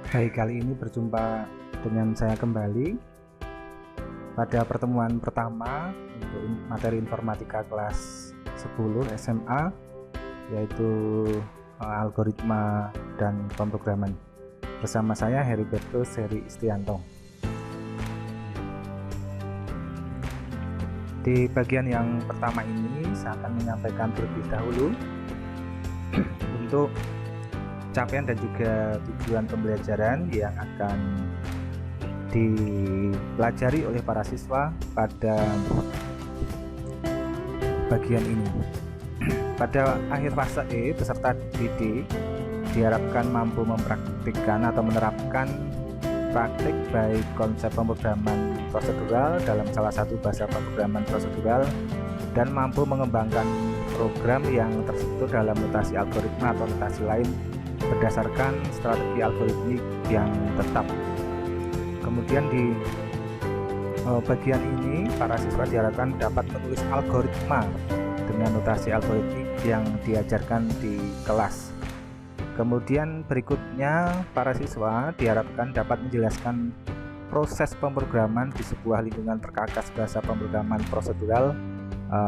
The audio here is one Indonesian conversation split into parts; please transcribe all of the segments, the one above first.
Hai, kali ini berjumpa dengan saya kembali pada pertemuan pertama untuk materi informatika kelas 10 SMA, yaitu algoritma dan pemrograman. Bersama saya Heribertus Heri Istianto. Di bagian yang pertama ini saya akan menyampaikan terlebih dahulu untuk capaian dan juga tujuan pembelajaran yang akan dipelajari oleh para siswa pada bagian ini. Pada akhir fase E, peserta didik diharapkan mampu mempraktikkan atau menerapkan praktik baik konsep pemrograman prosedural dalam salah satu bahasa pemrograman prosedural dan mampu mengembangkan program yang terstruktur dalam notasi algoritma atau notasi lain berdasarkan strategi algoritmik yang tetap. Kemudian di bagian ini para siswa diharapkan dapat menulis algoritma dengan notasi algoritmik yang diajarkan di kelas. Kemudian berikutnya para siswa diharapkan dapat menjelaskan proses pemrograman di sebuah lingkungan perkakas bahasa pemrograman prosedural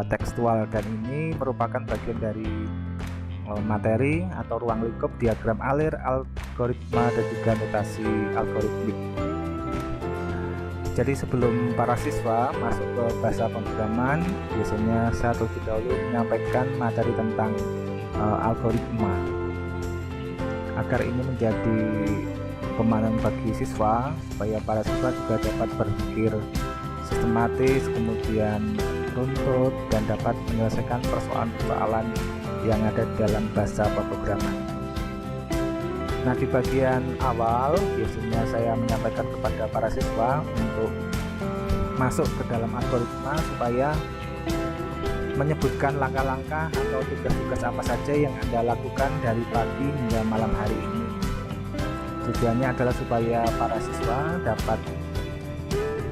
tekstual, dan ini merupakan bagian dari materi atau ruang lingkup diagram alir algoritma dan juga notasi algoritmik. Jadi sebelum para siswa masuk ke bahasa pemrograman, biasanya saya terlebih dahulu menyampaikan materi tentang algoritma agar ini menjadi pemahaman bagi siswa, supaya para siswa juga dapat berpikir sistematis, kemudian runtut, dan dapat menyelesaikan persoalan-persoalan yang ada di dalam bahasa pemrograman. Nah, di bagian awal biasanya saya menyampaikan kepada para siswa untuk masuk ke dalam algoritma supaya menyebutkan langkah-langkah atau tugas-tugas apa saja yang Anda lakukan dari pagi hingga malam hari ini. Tujuannya adalah supaya para siswa dapat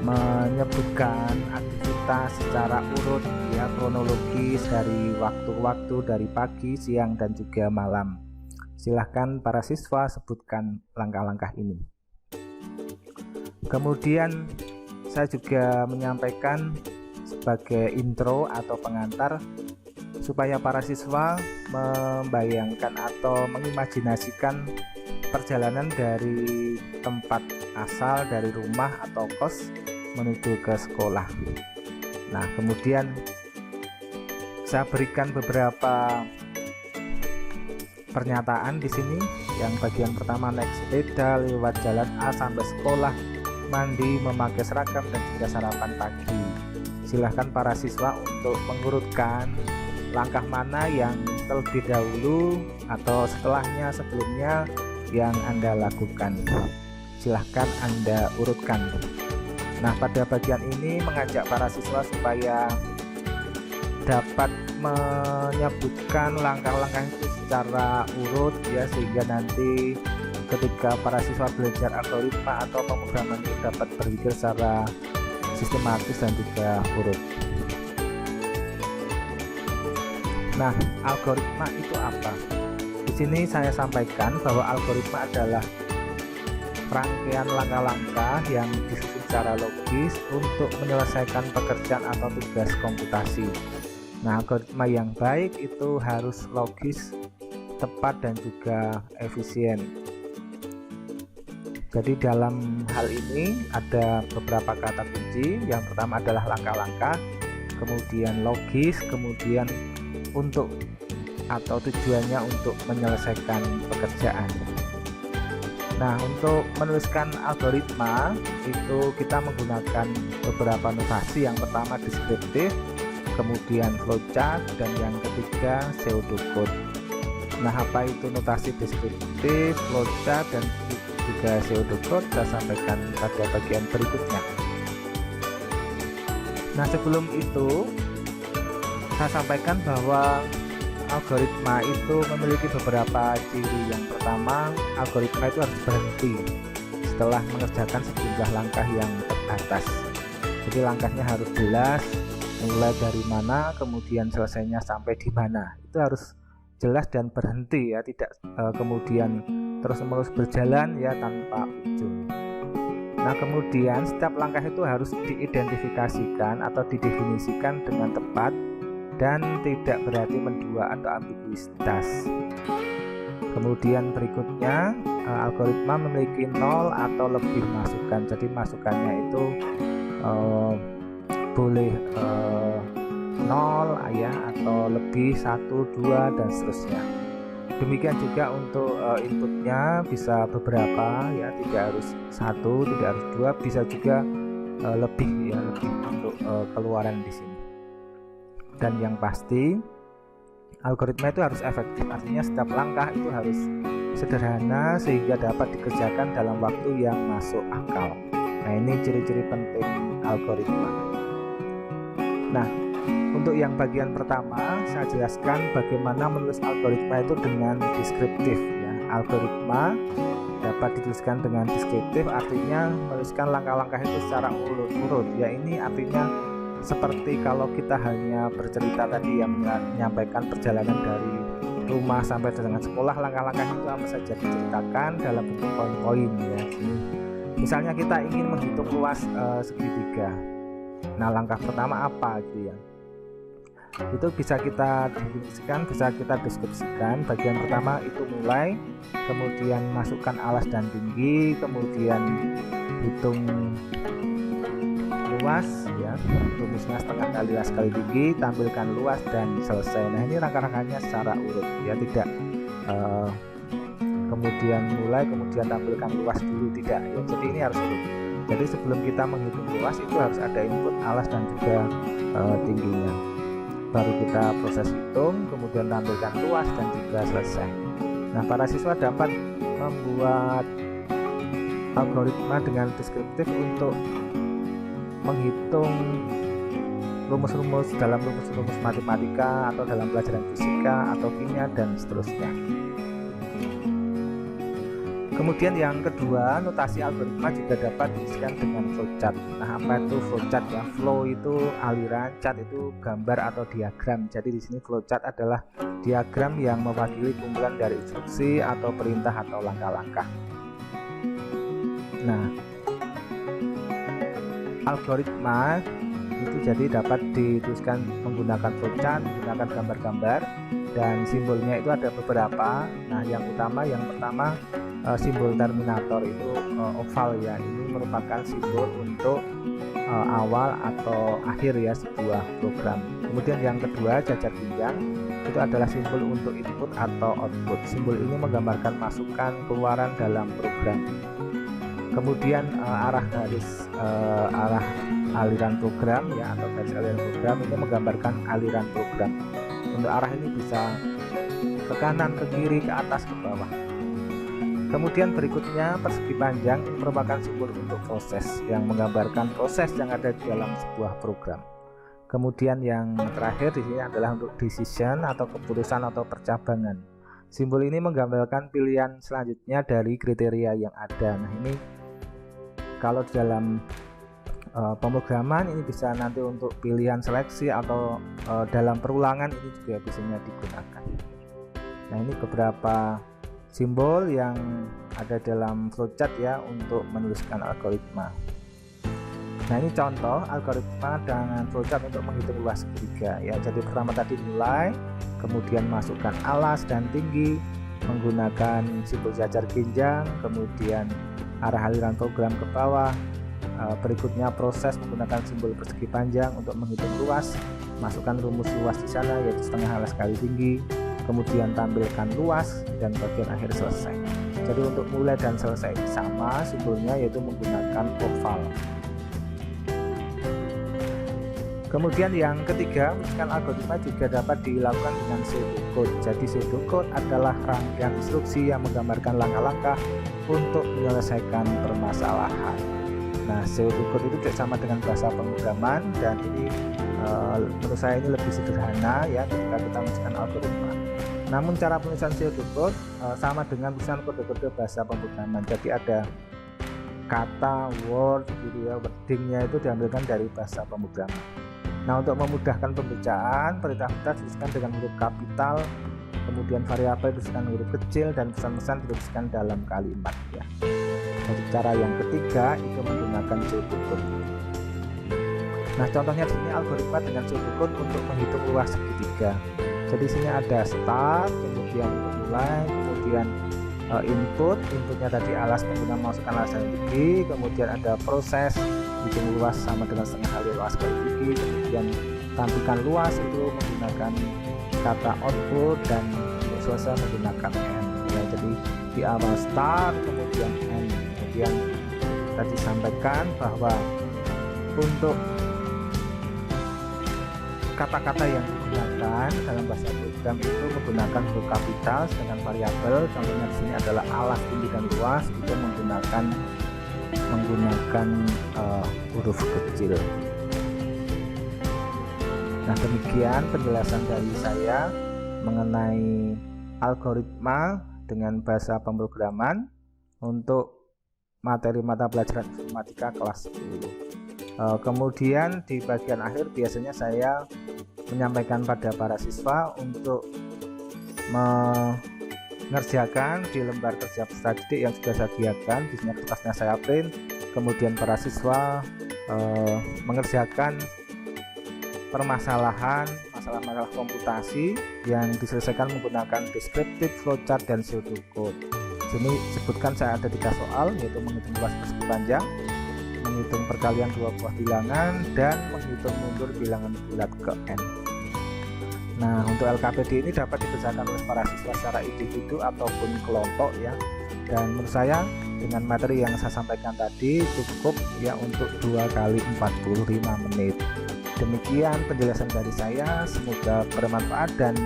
menyebutkan aktivitas secara urut, ya, kronologis dari waktu-waktu dari pagi, siang, dan juga malam. Silahkan para siswa sebutkan langkah-langkah ini. Kemudian saya juga menyampaikan sebagai intro atau pengantar supaya para siswa membayangkan atau mengimajinasikan perjalanan dari tempat asal, dari rumah atau kos menuju ke sekolah. Nah, kemudian saya berikan beberapa pernyataan di sini. Yang bagian pertama, naik sepeda lewat jalan A sampai sekolah, mandi, memakai seragam, dan juga sarapan pagi. Silahkan para siswa untuk mengurutkan langkah mana yang terlebih dahulu atau setelahnya, sebelumnya yang Anda lakukan. Silahkan Anda urutkan. Nah, pada bagian ini mengajak para siswa supaya dapat menyebutkan langkah-langkah itu secara urut, ya, sehingga nanti ketika para siswa belajar algoritma atau pemrograman itu dapat berpikir secara sistematis dan juga urut. Nah, algoritma itu apa? Di sini saya sampaikan bahwa algoritma adalah rangkaian langkah-langkah yang disusun secara logis untuk menyelesaikan pekerjaan atau tugas komputasi. Nah, algoritma yang baik itu harus logis, tepat, dan juga efisien. Jadi dalam hal ini ada beberapa kata kunci. Yang pertama adalah langkah-langkah, kemudian logis, kemudian untuk atau tujuannya untuk menyelesaikan pekerjaan. Nah, untuk menuliskan algoritma itu kita menggunakan beberapa notasi. Yang pertama deskriptif, kemudian flowchart, dan yang ketiga pseudocode. Nah, apa itu notasi deskriptif, flowchart, dan juga pseudocode? Saya sampaikan pada bagian berikutnya. Nah, sebelum itu saya sampaikan bahwa algoritma itu memiliki beberapa ciri. Yang pertama, algoritma itu harus berhenti setelah mengerjakan sejumlah langkah yang terbatas. Jadi langkahnya harus jelas, mulai dari mana, kemudian selesainya sampai di mana. Itu harus jelas dan berhenti ya, tidak kemudian terus-menerus berjalan ya tanpa ujung. Nah, kemudian setiap langkah itu harus diidentifikasikan atau didefinisikan dengan tepat dan tidak berarti mendua atau ambiguitas. Kemudian berikutnya, algoritma memiliki 0 atau lebih masukan. Jadi masukannya itu boleh 0 ya, atau lebih, 1, 2 dan seterusnya. Demikian juga untuk inputnya bisa beberapa ya, tidak harus 1, tidak harus 2, bisa juga lebih ya, lebih untuk keluaran di sini. Dan yang pasti algoritma itu harus efektif, artinya setiap langkah itu harus sederhana sehingga dapat dikerjakan dalam waktu yang masuk akal. Nah, ini ciri-ciri penting algoritma. Nah, untuk yang bagian pertama saya jelaskan bagaimana menulis algoritma itu dengan deskriptif ya. Algoritma dapat dituliskan dengan deskriptif, artinya menuliskan langkah-langkah itu secara urut-urut ya. Ini artinya seperti kalau kita hanya bercerita tadi yang menyampaikan perjalanan dari rumah sampai dengan sekolah, langkah-langkah itu apa saja diceritakan dalam bentuk poin-poin ya. Misalnya kita ingin menghitung luas segitiga. Nah, langkah pertama apa gitu ya, itu bisa kita definisikan, bisa kita deskripsikan. Bagian pertama itu mulai, kemudian masukkan alas dan tinggi, kemudian hitung luas ya, rumusnya setengah kali alas kali tinggi, tampilkan luas dan selesai. Nah, ini rangka-rangkanya secara urut ya, tidak kemudian mulai kemudian tampilkan luas dulu, tidak ya. Jadi ini harus urut. Jadi sebelum kita menghitung luas itu harus ada input alas dan juga tingginya, baru kita proses hitung, kemudian tampilkan luas dan juga selesai. Nah, para siswa dapat membuat algoritma dengan deskriptif untuk menghitung rumus-rumus dalam rumus-rumus matematika atau dalam pelajaran fisika atau kimia dan seterusnya. Kemudian yang kedua, notasi algoritma juga dapat dituliskan dengan flowchart. Nah, apa itu flowchart ya? Flow itu aliran, chart itu gambar atau diagram. Jadi di sini flowchart adalah diagram yang mewakili kumpulan dari instruksi atau perintah atau langkah-langkah. Nah, algoritma itu jadi dapat dituliskan menggunakan flowchart, menggunakan gambar-gambar, dan simbolnya itu ada beberapa. Nah, yang pertama simbol terminator itu oval ya, ini merupakan simbol untuk awal atau akhir ya sebuah program. Kemudian yang kedua, jajar pinjang, itu adalah simbol untuk input atau output. Simbol ini menggambarkan masukan keluaran dalam program. Kemudian arah garis arah aliran program ya, atau garis aliran program ini menggambarkan aliran program. Untuk arah ini bisa ke kanan, ke kiri, ke atas, ke bawah. Kemudian berikutnya persegi panjang merupakan simbol untuk proses yang menggambarkan proses yang ada di dalam sebuah program. Kemudian yang terakhir di sini adalah untuk decision atau keputusan atau percabangan. Simbol ini menggambarkan pilihan selanjutnya dari kriteria yang ada. Nah, ini kalau di dalam pemrograman ini bisa nanti untuk pilihan seleksi atau dalam perulangan ini juga biasanya digunakan. Nah, ini beberapa simbol yang ada dalam flowchart ya untuk menuliskan algoritma. Nah, ini contoh algoritma dengan flowchart untuk menghitung luas segitiga ya. Jadi pertama tadi mulai, kemudian masukkan alas dan tinggi menggunakan simbol jajar pinjang, kemudian arah aliran program ke bawah. Berikutnya proses menggunakan simbol persegi panjang untuk menghitung luas, masukkan rumus luas di sana yaitu setengah alas kali tinggi, kemudian tampilkan luas dan bagian akhir selesai. Jadi untuk mulai dan selesai sama simbolnya, yaitu menggunakan oval. Kemudian yang ketiga, menuliskan algoritma juga dapat dilakukan dengan pseudocode. Jadi pseudocode adalah rangkaian instruksi yang menggambarkan langkah-langkah untuk menyelesaikan permasalahan. Nah, pseudocode itu tidak sama dengan bahasa pemrograman, dan ini menurut saya ini lebih sederhana ya ketika kita menuliskan algoritma. Namun cara penulisan pseudocode sama dengan tulisan kode-kode bahasa pemrograman. Jadi ada kata, word gitu ya, wordingnya itu diambilkan dari bahasa pemrograman. Nah, untuk memudahkan pembacaan, perintah-perintah dituliskan dengan huruf kapital kemudian variabel dituliskan huruf kecil, dan pesan-pesan dituliskan dalam kalimat ya. Jadi cara yang ketiga itu menggunakan pseudocode. Nah, contohnya di sini algoritma dengan pseudocode untuk menghitung luas segitiga. Jadi sini ada start, kemudian untuk mulai, kemudian inputnya tadi alas menggunakan masukkan alas dan gigi, kemudian ada proses hitung luas sama dengan setengah kali luas kali gigi, kemudian tampilkan luas itu menggunakan kata output, dan untuk selesai menggunakan end ya. Jadi di awal start kemudian end. Kemudian tadi sampaikan bahwa untuk kata-kata yang digunakan dalam bahasa program itu menggunakan huruf kapital, sedangkan variabel contohnya di sini adalah alas, tinggi dan luas itu menggunakan huruf kecil. Nah, demikian penjelasan dari saya mengenai algoritma dengan bahasa pemrograman untuk materi mata pelajaran informatika kelas 10. Kemudian di bagian akhir biasanya saya menyampaikan pada para siswa untuk mengerjakan di lembar kerja peserta didik yang sudah saya sediakan. Di sini kertasnya saya print, kemudian para siswa mengerjakan permasalahan masalah komputasi yang diselesaikan menggunakan deskriptif, flowchart, dan pseudocode. Sini sebutkan saya ada 3 soal, yaitu menghitung luas persegi panjang, menghitung perkalian 2 buah bilangan, dan menghitung mundur bilangan bulat ke n. Nah, untuk LKPD ini dapat dikerjakan oleh para siswa secara individu ataupun kelompok ya. Dan menurut saya dengan materi yang saya sampaikan tadi cukup ya untuk 2 kali 45 menit. Demikian penjelasan dari saya, semoga bermanfaat, dan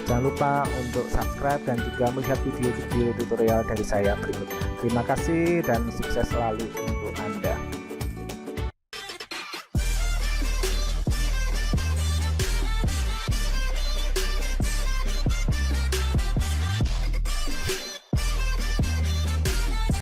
jangan lupa untuk subscribe dan juga melihat video-video tutorial dari saya berikutnya. Terima kasih dan sukses selalu untuk Anda.